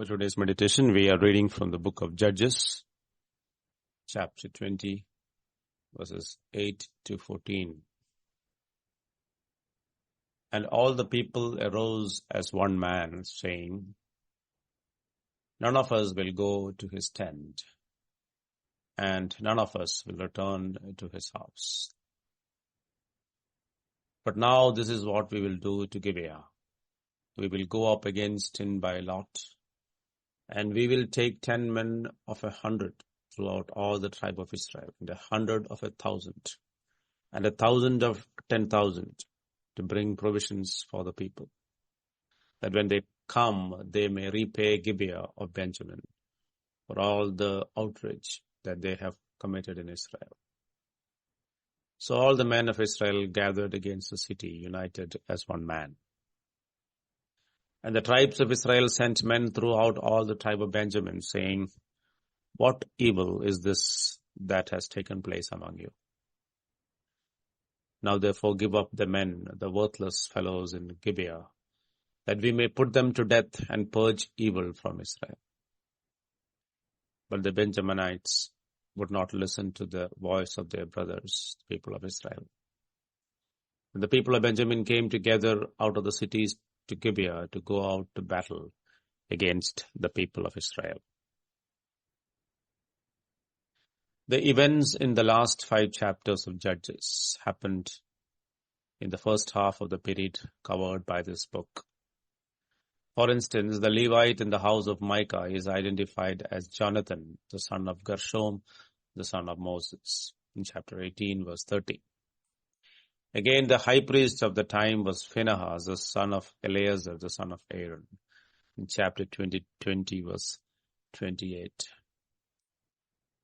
today's meditation, we are reading from the book of Judges, chapter 20, verses 8 to 14. And all the people arose as one man, saying, none of us will go to his tent, and none of us will return to his house. But now this is what we will do to Gibeah. We will go up against him by lot, and we will take 10 men of 100 throughout all the tribe of Israel, and 100 of 1,000, and 1,000 of 10,000, to bring provisions for the people, that when they come, they may repay Gibeah of Benjamin for all the outrage that they have committed in Israel. So all the men of Israel gathered against the city, united as one man. And the tribes of Israel sent men throughout all the tribe of Benjamin, saying, what evil is this that has taken place among you? Now therefore give up the men, the worthless fellows in Gibeah, that we may put them to death and purge evil from Israel. But the Benjaminites would not listen to the voice of their brothers, the people of Israel. And the people of Benjamin came together out of the cities to Gibeah to go out to battle against the people of Israel. The events in the last 5 chapters of Judges happened in the first half of the period covered by this book. For instance, the Levite in the house of Micah is identified as Jonathan, the son of Gershom, the son of Moses, in chapter 18, verse 30. Again, the high priest of the time was Phinehas, the son of Eleazar, the son of Aaron, in chapter 20, verse 28.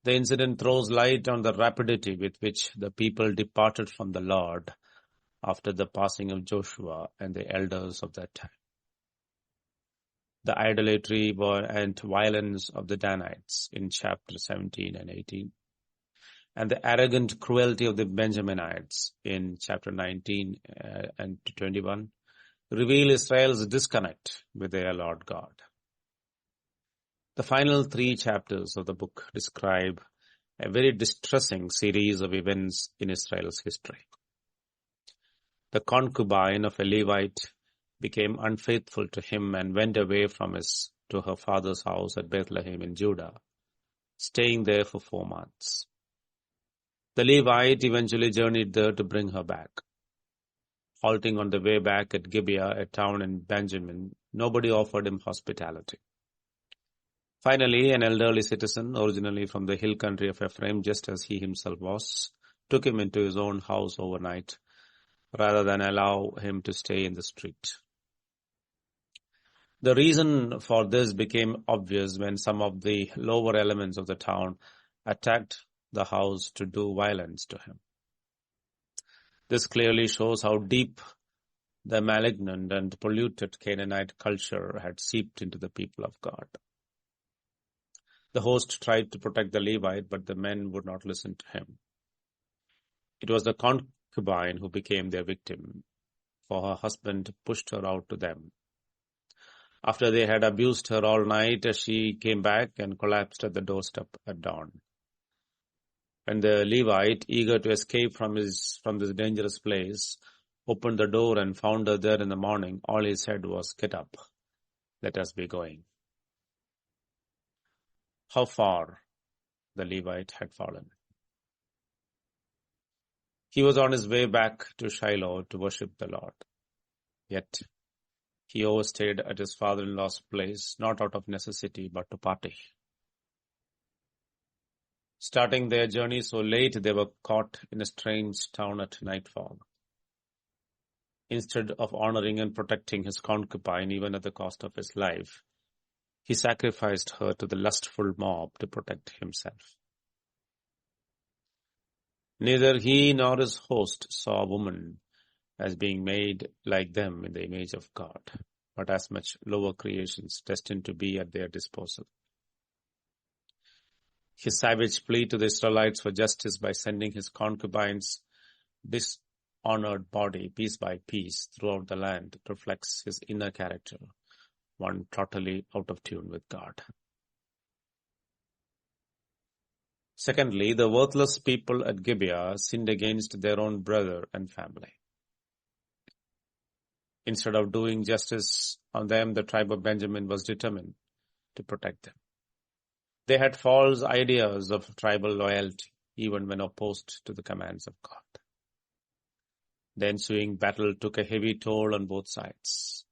The incident throws light on the rapidity with which the people departed from the Lord after the passing of Joshua and the elders of that time. The idolatry and violence of the Danites in chapter 17 and 18. And the arrogant cruelty of the Benjaminites in chapter 19 and 21 reveal Israel's disconnect with their Lord God. The final 3 chapters of the book describe a very distressing series of events in Israel's history. The concubine of a Levite became unfaithful to him and went away to her father's house at Bethlehem in Judah, staying there for 4 months. The Levite eventually journeyed there to bring her back. Halting on the way back at Gibeah, a town in Benjamin, nobody offered him hospitality. Finally, an elderly citizen, originally from the hill country of Ephraim, just as he himself was, took him into his own house overnight, rather than allow him to stay in the street. The reason for this became obvious when some of the lower elements of the town attacked the house to do violence to him. This clearly shows how deep the malignant and polluted Canaanite culture had seeped into the people of God. The host tried to protect the Levite, but the men would not listen to him. It was the concubine who became their victim, for her husband pushed her out to them. After they had abused her all night, she came back and collapsed at the doorstep at dawn. When the Levite, eager to escape from this dangerous place, opened the door and found her there in the morning, all he said was, "Get up, let us be going." How far the Levite had fallen. He was on his way back to Shiloh to worship the Lord. Yet he overstayed at his father-in-law's place, not out of necessity, but to party. Starting their journey so late, they were caught in a strange town at nightfall. Instead of honoring and protecting his concubine, even at the cost of his life, he sacrificed her to the lustful mob to protect himself. Neither he nor his host saw a woman as being made like them in the image of God, but as much lower creations destined to be at their disposal. His savage plea to the Israelites for justice by sending his concubine's dishonored body piece by piece throughout the land reflects his inner character, one totally out of tune with God. Secondly, the worthless people at Gibeah sinned against their own brother and family. Instead of doing justice on them, the tribe of Benjamin was determined to protect them. They had false ideas of tribal loyalty, even when opposed to the commands of God. The ensuing battle took a heavy toll on both sides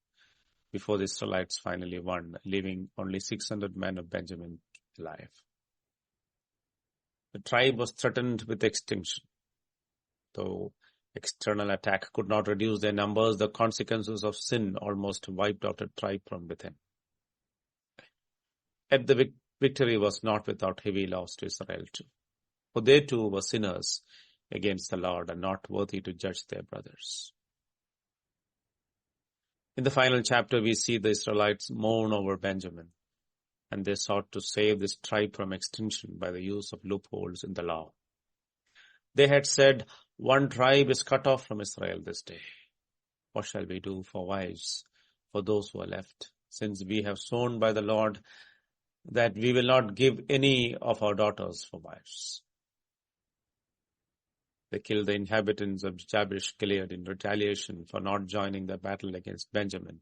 before the Israelites finally won, leaving only 600 men of Benjamin alive. The tribe was threatened with extinction. Though external attack could not reduce their numbers, the consequences of sin almost wiped out a tribe from within. Yet the victory was not without heavy loss to Israel too, for they too were sinners against the Lord and not worthy to judge their brothers. In the final chapter, we see the Israelites mourn over Benjamin, and they sought to save this tribe from extinction by the use of loopholes in the law. They had said, "One tribe is cut off from Israel this day. What shall we do for wives for those who are left, since we have sworn by the Lord that we will not give any of our daughters for wives?" They killed the inhabitants of Jabesh Gilead in retaliation for not joining the battle against Benjamin,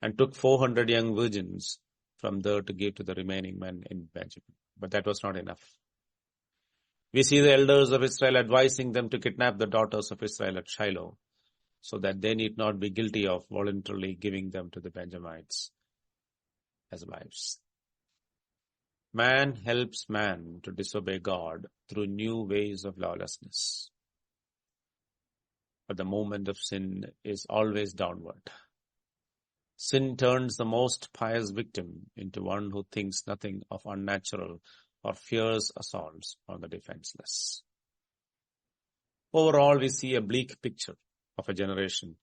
and took 400 young virgins from there to give to the remaining men in Benjamin. But that was not enough. We see the elders of Israel advising them to kidnap the daughters of Israel at Shiloh, so that they need not be guilty of voluntarily giving them to the Benjamites as wives. Man helps man to disobey God through new ways of lawlessness. But the movement of sin is always downward. Sin turns the most pious victim into one who thinks nothing of unnatural or fears assaults on the defenseless. Overall, we see a bleak picture of a generation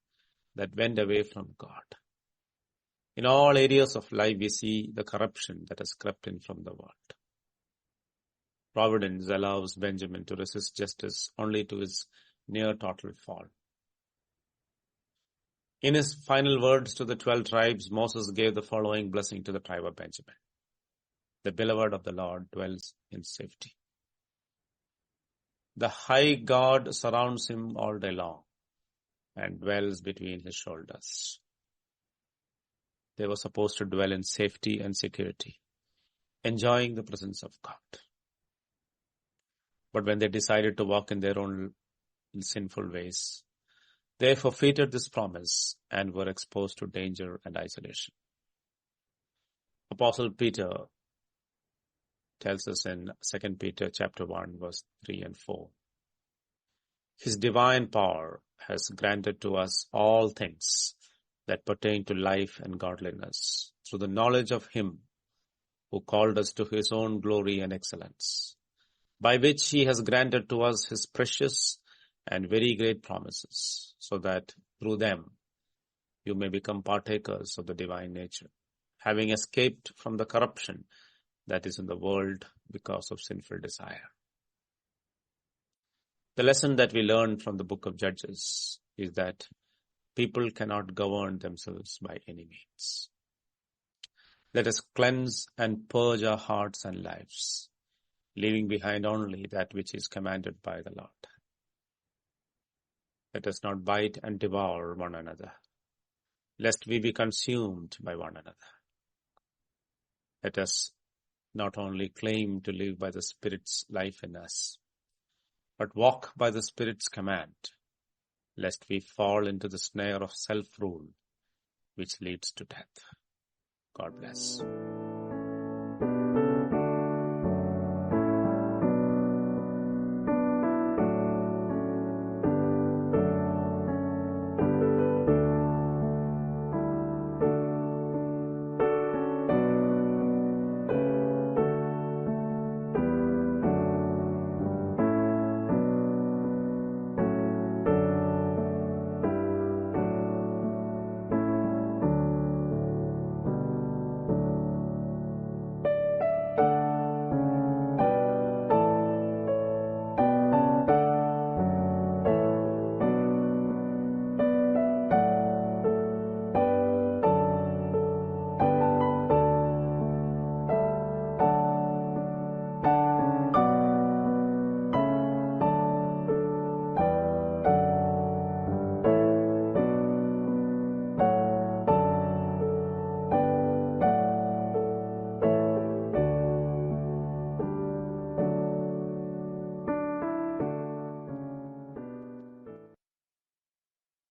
that went away from God. In all areas of life, we see the corruption that has crept in from the world. Providence allows Benjamin to resist justice only to his near total fall. In his final words to the 12 tribes, Moses gave the following blessing to the tribe of Benjamin. The beloved of the Lord dwells in safety. The high God surrounds him all day long and dwells between his shoulders. They were supposed to dwell in safety and security, enjoying the presence of God. But when they decided to walk in their own sinful ways, they forfeited this promise and were exposed to danger and isolation. Apostle Peter tells us in 2 Peter chapter 1, verse 3 and 4. His divine power has granted to us all things that pertain to life and godliness through the knowledge of him who called us to his own glory and excellence, by which he has granted to us his precious and very great promises, so that through them you may become partakers of the divine nature, having escaped from the corruption that is in the world because of sinful desire. The lesson that we learn from the book of Judges is that people cannot govern themselves by any means. Let us cleanse and purge our hearts and lives, leaving behind only that which is commanded by the Lord. Let us not bite and devour one another, lest we be consumed by one another. Let us not only claim to live by the Spirit's life in us, but walk by the Spirit's command, lest we fall into the snare of self-rule, which leads to death. God bless.